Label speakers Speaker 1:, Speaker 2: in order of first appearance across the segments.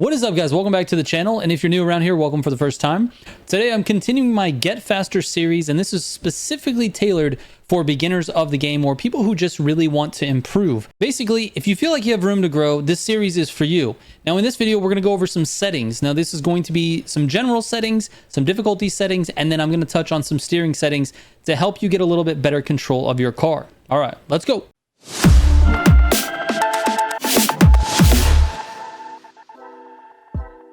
Speaker 1: What is up, guys? Welcome back to the channel, and if you're new around here, welcome for the first time. Today I'm continuing my Get Faster series, and this is specifically tailored for beginners of the game or people who just really want to improve. Basically, if you feel like you have room to grow, this series is for you. Now in this video, we're going to go over some settings. Now this is going to be some general settings, some difficulty settings, and then I'm going to touch on some steering settings to help you get a little bit better control of your car. All right, let's go.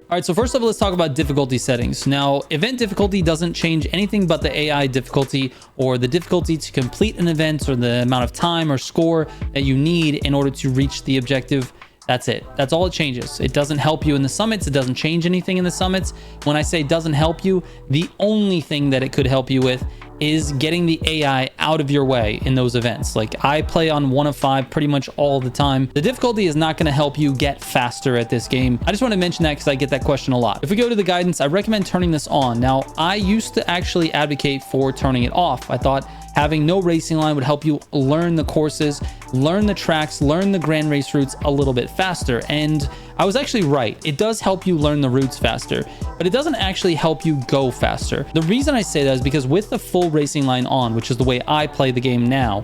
Speaker 1: All right, so first of all, let's talk about difficulty settings. Now, event difficulty doesn't change anything but the AI difficulty or the difficulty to complete an event or the amount of time or score that you need in order to reach the objective. That's it. That's all it changes. It doesn't help you in the summits. It doesn't change anything in the summits. When I say doesn't help you, the only thing that it could help you with is getting the AI out of your way in those events. Like, I play on 1 of 5 pretty much all the time. The difficulty is not going to help you get faster at this game. I just want to mention that because I get that question a lot. If we go to the guidance, I recommend turning this on. Now, I used to actually advocate for turning it off. I thought having no racing line would help you learn the courses, learn the tracks, learn the grand race routes a little bit faster. And I was actually right. It does help you learn the routes faster, but it doesn't actually help you go faster. The reason I say that is because with the full racing line on, which is the way I play the game now,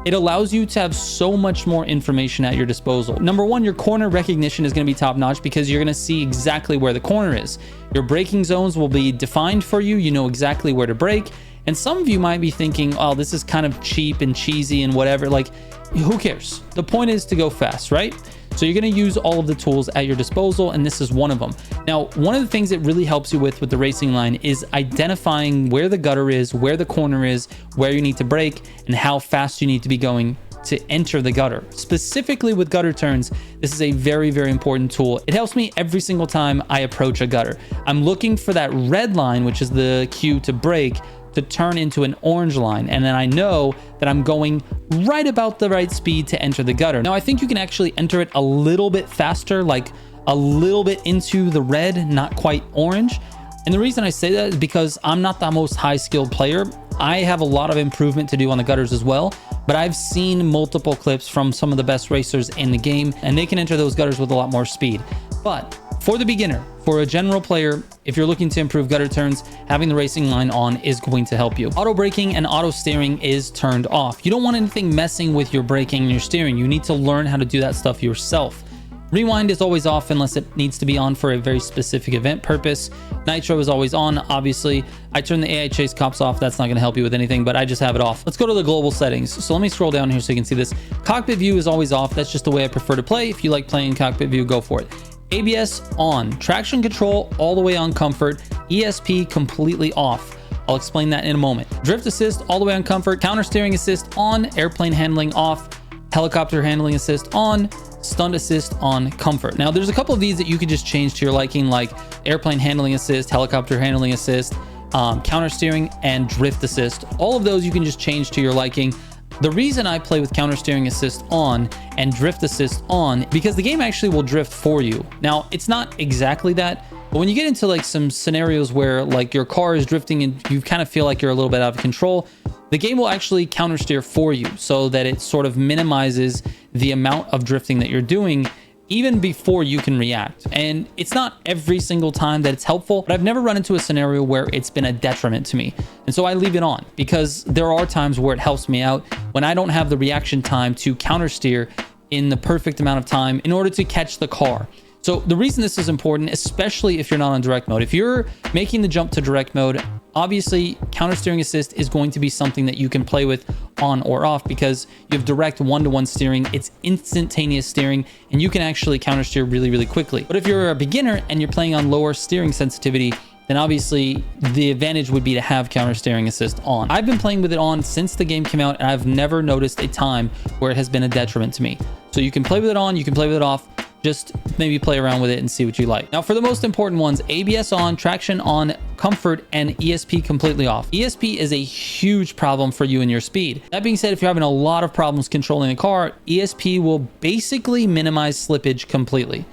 Speaker 1: it allows you to have so much more information at your disposal. Number one, your corner recognition is going to be top notch because you're going to see exactly where the corner is. Your braking zones will be defined for you. You know exactly where to brake. And some of you might be thinking, oh, this is kind of cheap and cheesy and whatever. Like, who cares? The point is to go fast, right? So you're going to use all of the tools at your disposal, and this is one of them. Now, one of the things it really helps you with the racing line is identifying where the gutter is, where the corner is, where you need to brake, and how fast you need to be going to enter the gutter. Specifically with gutter turns, this is a very, very important tool. It helps me every single time I approach a gutter. I'm looking for that red line, which is the cue to brake, to turn into an orange line, and then I know that I'm going right about the right speed to enter the gutter. Now, I think you can actually enter it a little bit faster, like a little bit into the red, not quite orange. And the reason I say that is because I'm not the most high-skilled player. I have a lot of improvement to do on the gutters as well, but I've seen multiple clips from some of the best racers in the game, and they can enter those gutters with a lot more speed. But for the beginner, for a general player, if you're looking to improve gutter turns, having the racing line on is going to help you. Auto braking and auto steering is turned off. You don't want anything messing with your braking and your steering. You need to learn how to do that stuff yourself. Rewind is always off unless it needs to be on for a very specific event purpose. Nitro is always on, obviously. I turn the AI chase cops off. That's not going to help you with anything, but I just have it off. Let's go to the global settings. So let me scroll down here so you can see this. Cockpit view is always off. That's just the way I prefer to play. If you like playing cockpit view, go for it. ABS on, traction control all the way on comfort, ESP completely off. I'll explain that in a moment. Drift assist all the way on comfort, counter steering assist on, airplane handling off, helicopter handling assist on, stunt assist on comfort. Now there's a couple of these that you could just change to your liking, like airplane handling assist, helicopter handling assist, counter steering, and drift assist. All of those you can just change to your liking. The reason I play with counter steering assist on and drift assist on, because the game actually will drift for you. Now, it's not exactly that, but when you get into like some scenarios where like your car is drifting and you kind of feel like you're a little bit out of control, the game will actually counter steer for you so that it sort of minimizes the amount of drifting that you're doing even before you can react. And it's not every single time that it's helpful, but I've never run into a scenario where it's been a detriment to me. And so I leave it on because there are times where it helps me out when I don't have the reaction time to counter steer in the perfect amount of time in order to catch the car. So the reason this is important, especially if you're not on direct mode, if you're making the jump to direct mode, obviously counter steering assist is going to be something that you can play with on or off because you have direct one-to-one steering. It's instantaneous steering and you can actually counter steer really, really quickly. But if you're a beginner and you're playing on lower steering sensitivity, then obviously the advantage would be to have counter steering assist on. I've been playing with it on since the game came out and I've never noticed a time where it has been a detriment to me. So you can play with it on, you can play with it off. Just maybe play around with it and see what you like. Now for the most important ones, ABS on, traction on, comfort, and ESP completely off. ESP is a huge problem for you and your speed. That being said, if you're having a lot of problems controlling the car, ESP will basically minimize slippage completely,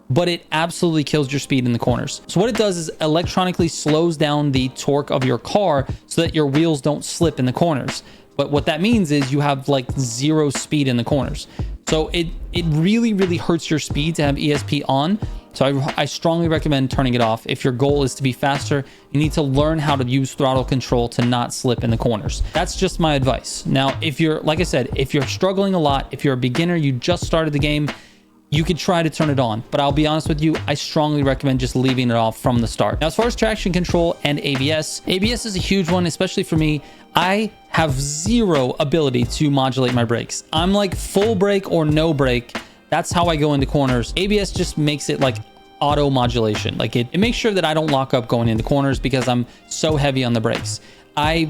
Speaker 1: but it absolutely kills your speed in the corners. So what it does is electronically slows down the torque of your car so that your wheels don't slip in the corners. But what that means is you have like zero speed in the corners. So it really, really hurts your speed to have ESP on. So I strongly recommend turning it off. If your goal is to be faster, you need to learn how to use throttle control to not slip in the corners. That's just my advice. Now, if you're, like I said, if you're struggling a lot, if you're a beginner, you just started the game, you could try to turn it on, but I'll be honest with you, I strongly recommend just leaving it off from the start. Now, as far as traction control and ABS is a huge one, especially for me. I have zero ability to modulate my brakes. I'm like full brake or no brake. That's how I go into corners. ABS just makes it like auto modulation. Like it makes sure that I don't lock up going into corners because I'm so heavy on the brakes. I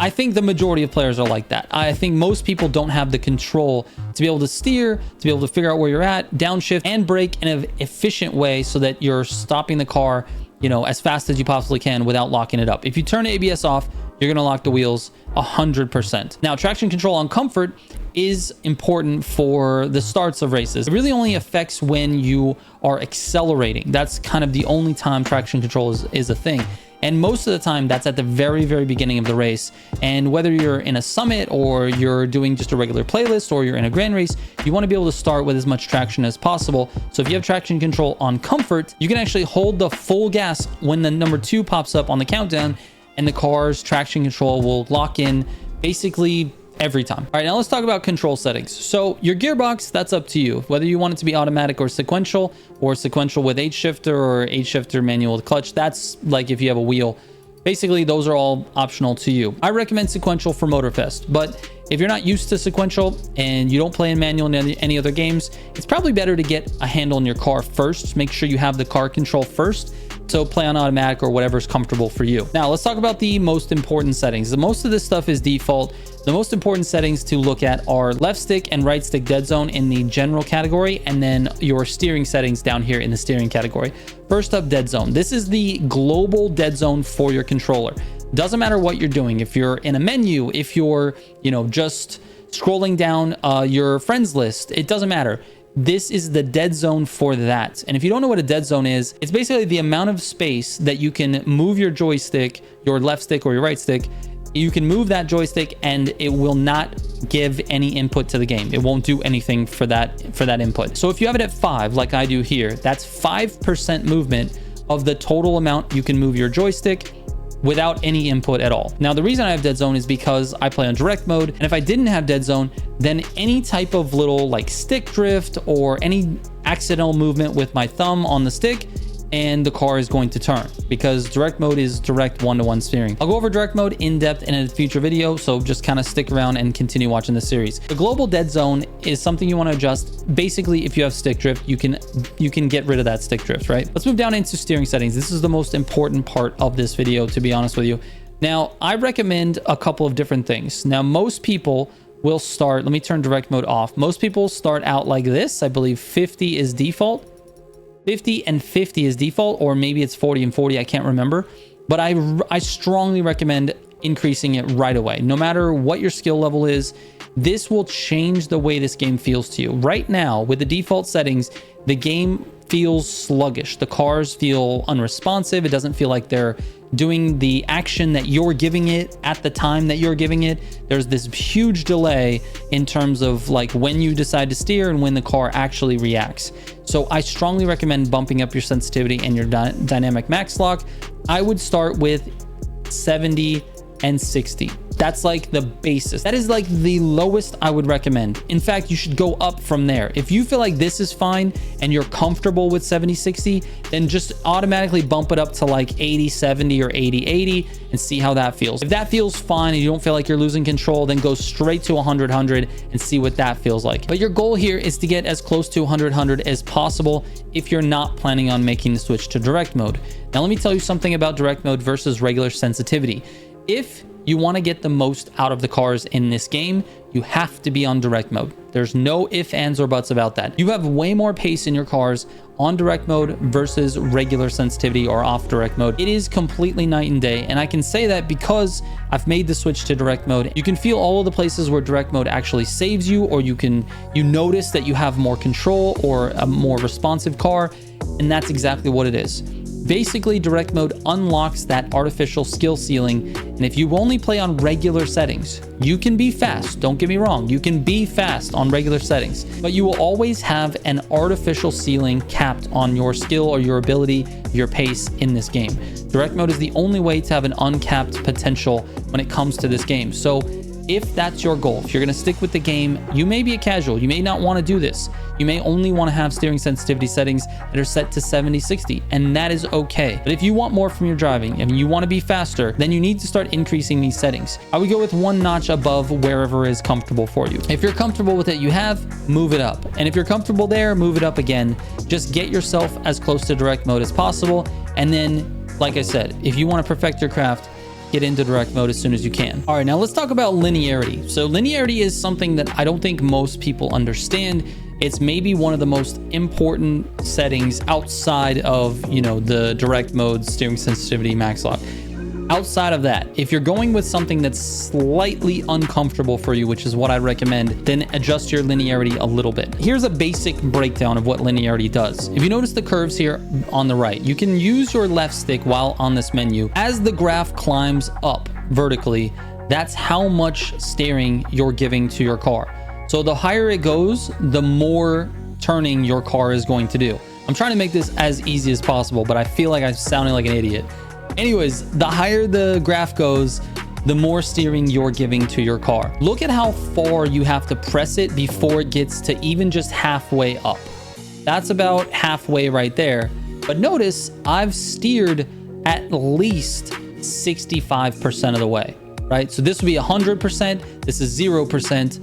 Speaker 1: think the majority of players are like that. I think most people don't have the control to be able to steer, to be able to figure out where you're at, downshift, and brake in an efficient way so that you're stopping the car, you know, as fast as you possibly can without locking it up. If you turn ABS off, you're going to lock the wheels 100%. Now, traction control on comfort is important for the starts of races. It really only affects when you are accelerating. That's kind of the only time traction control is a thing. And most of the time, that's at the very, very beginning of the race. And whether you're in a summit or you're doing just a regular playlist or you're in a grand race, you want to be able to start with as much traction as possible. So if you have traction control on comfort, you can actually hold the full gas when the number 2 pops up on the countdown, and the car's traction control will lock in basically every time. All right, now let's talk about control settings. So your gearbox, that's up to you. Whether you want it to be automatic or sequential with H shifter or H shifter manual with clutch, that's like if you have a wheel. Basically, those are all optional to you. I recommend sequential for Motorfest, but if you're not used to sequential and you don't play in manual in any other games, it's probably better to get a handle in your car first. Make sure you have the car control first. So play on automatic or whatever's comfortable for you. Now let's talk about the most important settings. The most of this stuff is default. The most important settings to look at are left stick and right stick dead zone in the general category, and then your steering settings down here in the steering category. First up, dead zone. This is the global dead zone for your controller. Doesn't matter what you're doing. If you're in a menu, if you're, you know, just scrolling down your friends list, it doesn't matter. This is the dead zone for that. And if you don't know what a dead zone is, it's basically the amount of space that you can move your joystick, your left stick or your right stick. You can move that joystick and it will not give any input to the game. It won't do anything for that input. So if you have it at 5, like I do here, that's 5% movement of the total amount you can move your joystick without any input at all. Now, the reason I have dead zone is because I play on direct mode, and if I didn't have dead zone, then any type of little like stick drift or any accidental movement with my thumb on the stick, and the car is going to turn, because direct mode is direct one-to-one steering. I'll go over direct mode in depth in a future video, so just kind of stick around and continue watching the series. The global dead zone is something you want to adjust. Basically, if you have stick drift, you can get rid of that stick drift, right? Let's move down into steering settings. This is the most important part of this video, to be honest with you. Now, I recommend a couple of different things. Now, most people will start, let me turn direct mode off. Most people start out like this. I believe 50 is default. 50 and 50 is default, or maybe it's 40 and 40. I can't remember, but I strongly recommend increasing it right away. No matter what your skill level is, this will change the way this game feels to you. Right now, with the default settings, the game feels sluggish. The cars feel unresponsive. It doesn't feel like they're doing the action that you're giving it at the time that you're giving it. There's this huge delay in terms of like when you decide to steer and when the car actually reacts. So I strongly recommend bumping up your sensitivity and your dynamic max lock. I would start with 70 and 60. That's like the basis. That is like the lowest I would recommend. In fact, you should go up from there. If you feel like this is fine and you're comfortable with 70, 60, then just automatically bump it up to like 80, 70 or 80, 80 and see how that feels. If that feels fine and you don't feel like you're losing control, then go straight to 100, 100 and see what that feels like. But your goal here is to get as close to 100, 100 as possible if you're not planning on making the switch to direct mode. Now, let me tell you something about direct mode versus regular sensitivity. If you want to get the most out of the cars in this game, you have to be on direct mode. There's no ifs, ands, or buts about that. You have way more pace in your cars on direct mode versus regular sensitivity or off direct mode. It is completely night and day, and I can say that because I've made the switch to direct mode. You can feel all of the places where direct mode actually saves you, or you notice that you have more control or a more responsive car, and that's exactly what it is. Basically, direct mode unlocks that artificial skill ceiling, and if you only play on regular settings, you can be fast. Don't get me wrong, you can be fast on regular settings, but you will always have an artificial ceiling capped on your skill or your ability, your pace in this game. Direct mode is the only way to have an uncapped potential when it comes to this game. So if that's your goal, if you're going to stick with the game, you may be a casual, you may not want to do this. You may only want to have steering sensitivity settings that are set to 70-60, and that is okay. But if you want more from your driving and you want to be faster, then you need to start increasing these settings. I would go with one notch above wherever is comfortable for you. If you're comfortable with it, move it up. And if you're comfortable there, move it up again. Just get yourself as close to direct mode as possible. And then, like I said, if you want to perfect your craft, get into direct mode as soon as you can. All right, now let's talk about linearity. So linearity is something that I don't think most people understand. It's maybe one of the most important settings outside of, the direct mode, steering sensitivity, max lock. Outside of that, if you're going with something that's slightly uncomfortable for you, which is what I recommend, then adjust your linearity a little bit. Here's a basic breakdown of what linearity does. If you notice the curves here on the right, you can use your left stick while on this menu. As the graph climbs up vertically, that's how much steering you're giving to your car. So the higher it goes, the more turning your car is going to do. I'm trying to make this as easy as possible, but I feel like I'm sounding like an idiot. Anyways, the higher the graph goes, the more steering you're giving to your car. Look at how far you have to press it before it gets to even just halfway up. That's about halfway right there. But notice I've steered at least 65% of the way, right? So this would be 100%. This is 0%,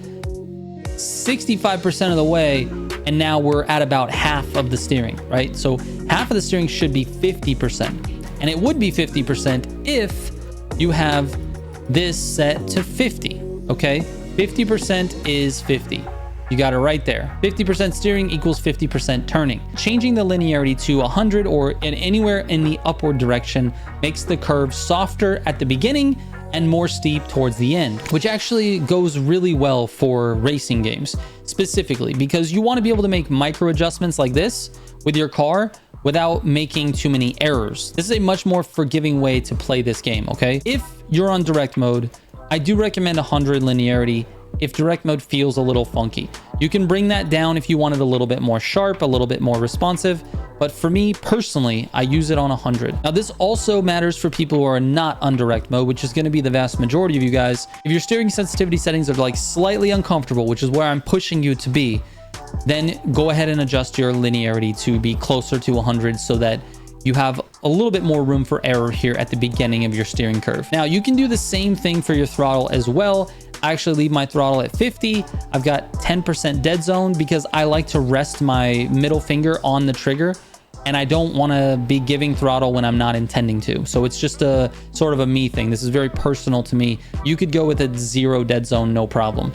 Speaker 1: 65% of the way. And now we're at about half of the steering, right? So half of the steering should be 50%. And it would be 50% if you have this set to 50, okay? 50% is 50. You got it right there. 50% steering equals 50% turning. Changing the linearity to 100 or anywhere in the upward direction makes the curve softer at the beginning and more steep towards the end, which actually goes really well for racing games specifically, because you want to be able to make micro adjustments like this with your car without making too many errors. This is a much more forgiving way to play this game, okay? If you're on direct mode, I do recommend 100 linearity if direct mode feels a little funky. You can bring that down if you want it a little bit more sharp, a little bit more responsive, but for me personally, I use it on 100. Now this also matters for people who are not on direct mode, which is going to be the vast majority of you guys. If your steering sensitivity settings are like slightly uncomfortable, which is where I'm pushing you to be, then go ahead and adjust your linearity to be closer to 100 so that you have a little bit more room for error here at the beginning of your steering curve. Now you can do the same thing for your throttle as well. I actually leave my throttle at 50. I've got 10% dead zone because I like to rest my middle finger on the trigger and I don't want to be giving throttle when I'm not intending to. So it's just a sort of a me thing. This is very personal to me. You could go with a 0 dead zone, no problem.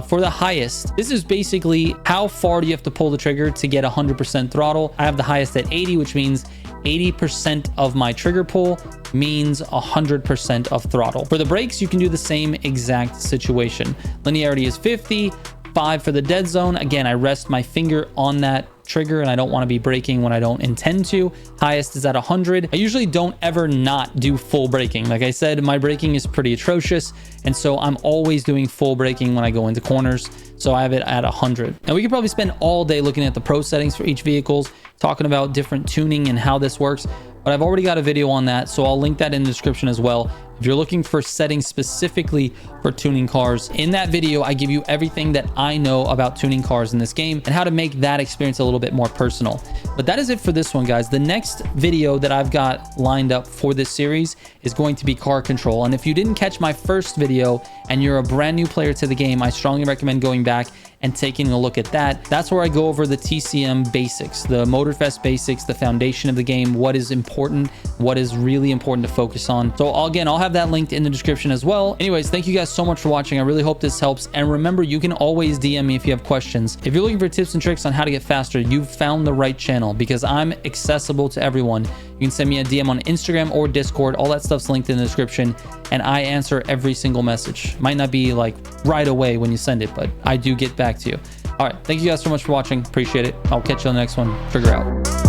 Speaker 1: For the highest, this is basically how far do you have to pull the trigger to get 100% throttle. I have the highest at 80, which means 80% of my trigger pull means 100% of throttle. For the brakes, you can do the same exact situation. Linearity is 50, 5 for the dead zone. Again, I rest my finger on that trigger and I don't want to be braking when I don't intend to. Highest is at 100. I usually don't ever not do full braking. Like I said, my braking is pretty atrocious, and so I'm always doing full braking when I go into corners. So I have it at 100. Now we could probably spend all day looking at the pro settings for each vehicles, talking about different tuning and how this works, but I've already got a video on that, so I'll link that in the description as well. If you're looking for settings specifically for tuning cars, in that video, I give you everything that I know about tuning cars in this game and how to make that experience a little bit more personal. But that is it for this one, guys. The next video that I've got lined up for this series is going to be car control. And if you didn't catch my first video and you're a brand new player to the game, I strongly recommend going back and taking a look at that. That's where I go over the TCM basics, the Motorfest basics, the foundation of the game, what is important, what is really important to focus on. So again, I'll have that linked in the description as well. Anyways, thank you guys so much for watching. I really hope this helps. And remember, you can always DM me if you have questions. If you're looking for tips and tricks on how to get faster, you've found the right channel because I'm accessible to everyone. You can send me a DM on Instagram or Discord. All that stuff's linked in the description, and I answer every single message. Might not be like right away when you send it, but I do get back to you. All right, thank you guys so much for watching. Appreciate it. I'll catch you on the next one. Trigger out.